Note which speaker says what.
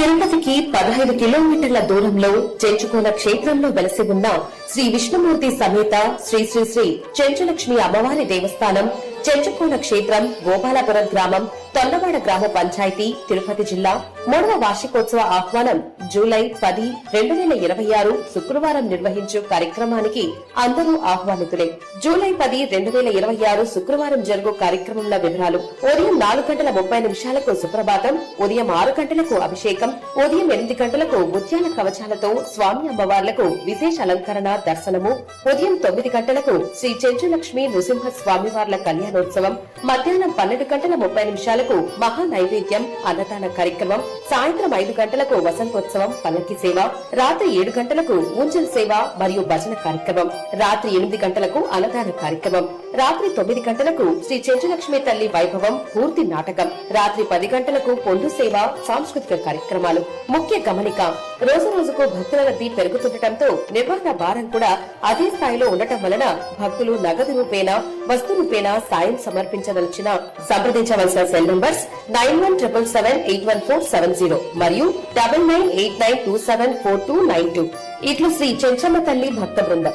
Speaker 1: తిరుపతికి 15 కిలోమీటర్ల దూరంలో చెంచుకోన క్షేత్రంలో వెలసి ఉన్న శ్రీ విష్ణుమూర్తి సమేత శ్రీ శ్రీ శ్రీ చెంచులక్ష్మి అమ్మవారి దేవస్థానం చెంచుకోన క్షేత్రం గోపాలపురం గ్రామం తొండవాడ గ్రామ పంచాయతీ తిరుపతి జిల్లా 3వ వార్షికోత్సవ ఆహ్వానం జూలై 10, 2026 శుక్రవారం నిర్వహించు కార్యక్రమానికి అందరూ ఆహ్వానితులే. జూలై 10, 2026 శుక్రవారం జరుగు కార్యక్రమంలో వివరాలు: ఉదయం 4:30 సుప్రభాతం, ఉదయం 6 గంటలకు అభిషేకం, ఉదయం 8 గంటలకు ముత్యాల కవచాలతో స్వామి అమ్మవార్లకు విశేష అలంకరణ దర్శనము, ఉదయం 9 గంటలకు శ్రీ చెంచులక్ష్మి నృసింహ స్వామివార్ల కళ్యాణోత్సవం, మధ్యాహ్నం 12:30 మహా నైవేద్యం అన్నదాన కార్యక్రమం, సాయంత్రం 5 గంటలకు వసంతోత్సవం పల్లకి సేవ, రాత్రి 7 గంటలకు ఊంజల్ సేవ మరియు భజన కార్యక్రమం, రాత్రి 8 గంటలకు అన్నదాన కార్యక్రమం, రాత్రి 9 గంటలకు శ్రీ చెంచులక్ష్మి తల్లి వైభవం పూర్తి నాటకం, రాత్రి 10 గంటలకు పొండు సేవ సాంస్కృతిక కార్యక్రమాలు. ముఖ్య గమనిక: రోజు రోజుకు భక్తుల రద్దీ పెరుగుతుండటంతో నిర్వహణ భారం కూడా అదే స్థాయిలో ఉండటం వలన భక్తులు నగదు రూపేణా వస్తు రూపేణా సాయం సమర్పించదలిచిన సంప్రదించవలసిన సెల్ నంబర్స్ 9177781470 మరియు 9989274292. ఇట్లు శ్రీ చెంచమ్మ తల్లి భక్త బృందం.